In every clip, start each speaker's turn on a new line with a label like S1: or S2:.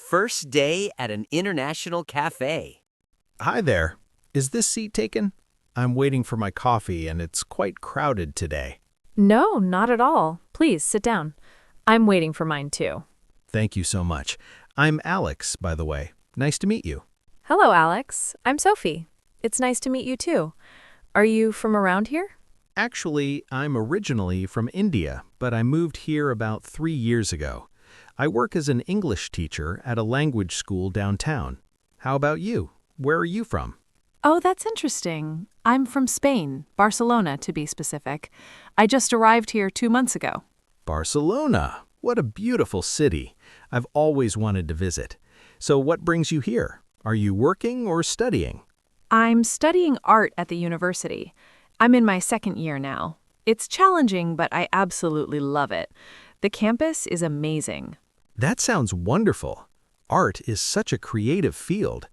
S1: first day at an international cafe.
S2: Hi there. Is this seat taken? I'm waiting for my coffee and it's quite crowded today.
S3: No, not at all. Please sit down. I'm waiting for mine too.
S2: Thank you so much. I'm Alex, by the way. Nice to meet you.
S3: Hello, Alex. I'm Sophie. It's nice to meet you too. Are you from around here?
S2: Actually, I'm originally from India, but I moved here about 3 years ago. I work as an English teacher at a language school downtown. How about you? Where are you from?
S3: Oh, that's interesting. I'm from Spain, Barcelona to be specific. I just arrived here 2 months ago.
S2: Barcelona. What a beautiful city. I've always wanted to visit. So what brings you here? Are you working or studying?
S3: I'm studying art at the university. I'm in my second year now. It's challenging, but I absolutely love it. The campus is amazing.
S2: That sounds wonderful. Art is such a creative field.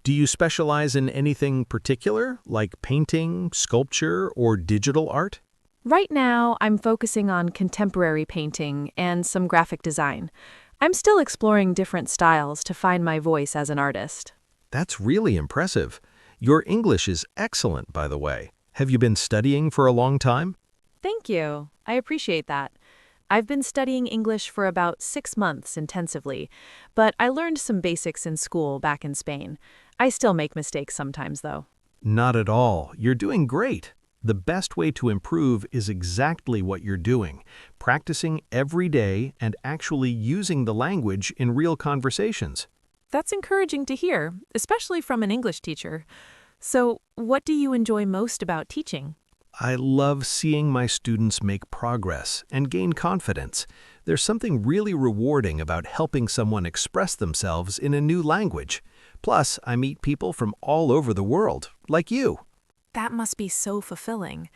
S2: Do you specialize in anything particular, like painting, sculpture, or digital art?
S3: Right now, I'm focusing on contemporary painting and some graphic design. I'm still exploring different styles to find my voice as an artist.
S2: That's really impressive. Your English is excellent, by the way. Have you been studying for a long time?
S3: Thank you. I appreciate that. I've been studying English for about 6 months intensively, but I learned some basics in school back in Spain. I still make mistakes sometimes, though.
S2: Not at all. You're doing great. The best way to improve is exactly what you're doing, practicing every day and actually using the language in real conversations.
S3: That's encouraging to hear, especially from an English teacher. So, what do you enjoy most about teaching?
S2: I love seeing my students make progress and gain confidence. There's something really rewarding about helping someone express themselves in a new language. Plus, I meet people from all over the world, like you.
S3: That must be so fulfilling.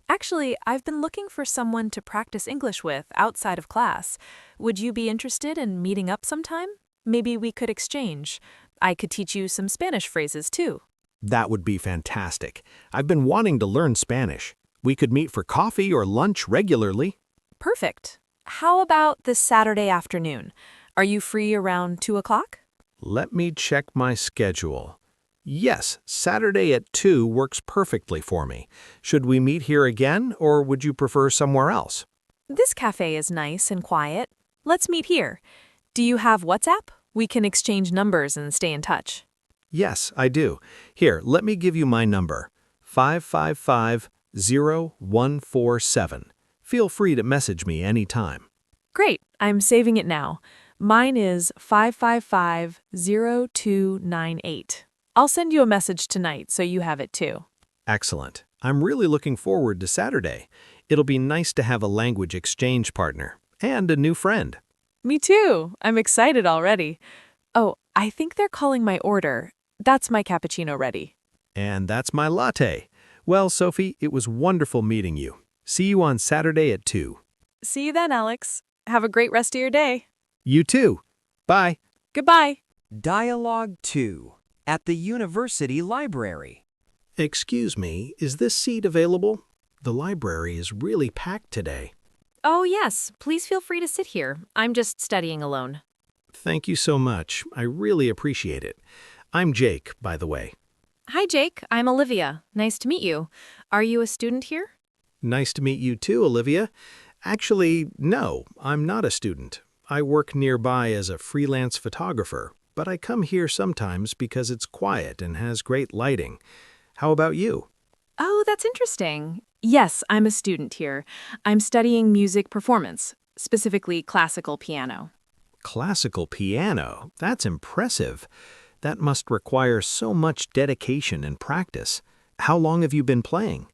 S3: Actually, I've been looking for someone to practice English with outside of class. Would you be interested in meeting up sometime? Maybe we could exchange. I could teach you some Spanish phrases too.
S2: That would be fantastic. I've been wanting to learn Spanish. We could meet for coffee or lunch regularly.
S3: Perfect. How about this Saturday afternoon? Are you free around 2 o'clock?
S2: Let me check my schedule. Yes, Saturday at 2 works perfectly for me. Should we meet here again, or would you prefer somewhere else?
S3: This cafe is nice and quiet. Let's meet here. Do you have WhatsApp? We can exchange numbers and stay in touch.
S2: Yes, I do. Here, let me give you my number. 555-0147. Feel free to message me anytime.
S3: Great, I'm saving it now. Mine is 555-0298. I'll send you a message tonight so you have it too.
S2: Excellent. I'm really looking forward to Saturday. It'll be nice to have a language exchange partner and a new friend.
S3: Me too. I'm excited already. Oh, I think they're calling my order. That's my cappuccino ready.
S2: And that's my latte. Well, Sophie, it was wonderful meeting you. See you on Saturday at 2.
S3: See you then, Alex. Have a great rest of your day.
S2: You too. Bye.
S3: Goodbye.
S1: Dialogue 2. At the university library.
S2: Excuse me, is this seat available? The library is really packed today.
S3: Oh, yes. Please feel free to sit here. I'm just studying alone.
S2: Thank you so much. I really appreciate it. I'm Jake, by the way.
S3: Hi, Jake. I'm Olivia. Nice to meet you. Are you a student here?
S2: Nice to meet you too, Olivia. Actually, no, I'm not a student. I work nearby as a freelance photographer, but I come here sometimes because it's quiet and has great lighting. How about you?
S3: Oh, that's interesting. Yes, I'm a student here. I'm studying music performance, specifically classical piano.
S2: Classical piano? That's impressive. That must require so much dedication and practice. How long have you been playing?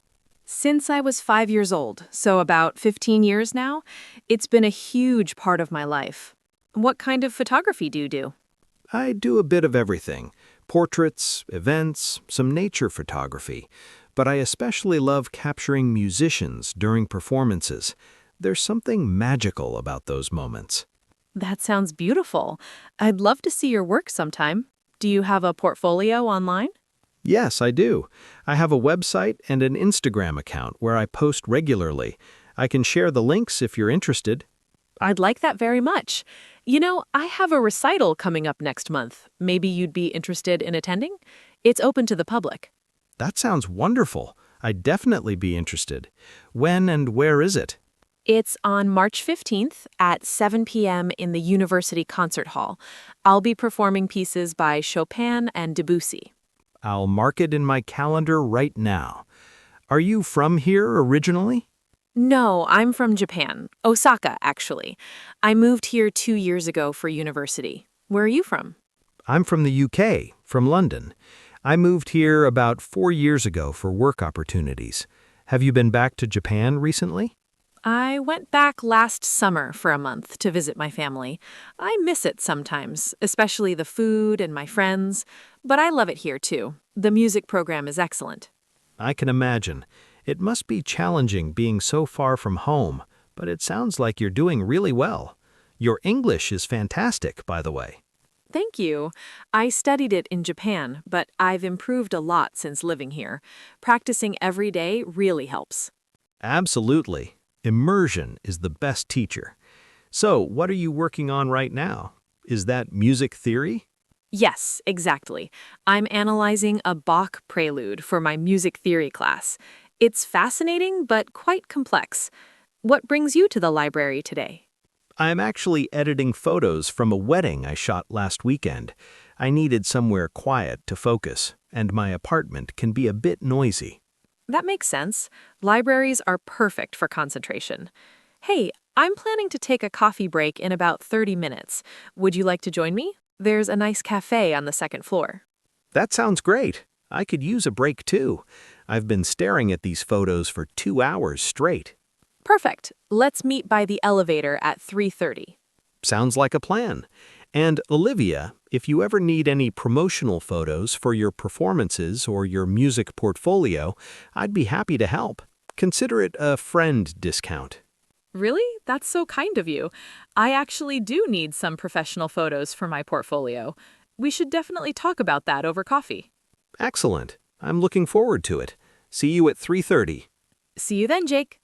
S3: Since I was 5 years old, so about 15 years now, it's been a huge part of my life. What kind of photography do you do?
S2: I do a bit of everything. Portraits, events, some nature photography. But I especially love capturing musicians during performances. There's something magical about those moments.
S3: That sounds beautiful. I'd love to see your work sometime. Do you have a portfolio online?
S2: Yes, I do. I have a website and an Instagram account where I post regularly. I can share the links if you're interested.
S3: I'd like that very much. I have a recital coming up next month. Maybe you'd be interested in attending? It's open to the public.
S2: That sounds wonderful. I'd definitely be interested. When and where is it?
S3: It's on March 15th at 7 p.m. in the University Concert Hall. I'll be performing pieces by Chopin and Debussy.
S2: I'll mark it in my calendar right now. Are you from here originally?
S3: No, I'm from Japan. Osaka, actually. I moved here 2 years ago for university. Where are you from?
S2: I'm from the UK, from London. I moved here about 4 years ago for work opportunities. Have you been back to Japan recently?
S3: I went back last summer for a month to visit my family. I miss it sometimes, especially the food and my friends, but I love it here too. The music program is excellent.
S2: I can imagine. It must be challenging being so far from home, but it sounds like you're doing really well. Your English is fantastic, by the way.
S3: Thank you. I studied it in Japan, but I've improved a lot since living here. Practicing every day really helps.
S2: Absolutely. Immersion is the best teacher. So, what are you working on right now? Is that music theory?
S3: Yes, exactly. I'm analyzing a Bach prelude for my music theory class. It's fascinating, but quite complex. What brings you to the library today?
S2: I'm actually editing photos from a wedding I shot last weekend. I needed somewhere quiet to focus, and my apartment can be a bit noisy.
S3: That makes sense. Libraries are perfect for concentration. Hey, I'm planning to take a coffee break in about 30 minutes. Would you like to join me? There's a nice café on the second floor.
S2: That sounds great. I could use a break too. I've been staring at these photos for 2 hours straight.
S3: Perfect. Let's meet by the elevator at 3:30.
S2: Sounds like a plan. And Olivia, if you ever need any promotional photos for your performances or your music portfolio, I'd be happy to help. Consider it a friend discount.
S3: Really? That's so kind of you. I actually do need some professional photos for my portfolio. We should definitely talk about that over coffee.
S2: Excellent. I'm looking forward to it. See you at 3:30.
S3: See you then, Jake.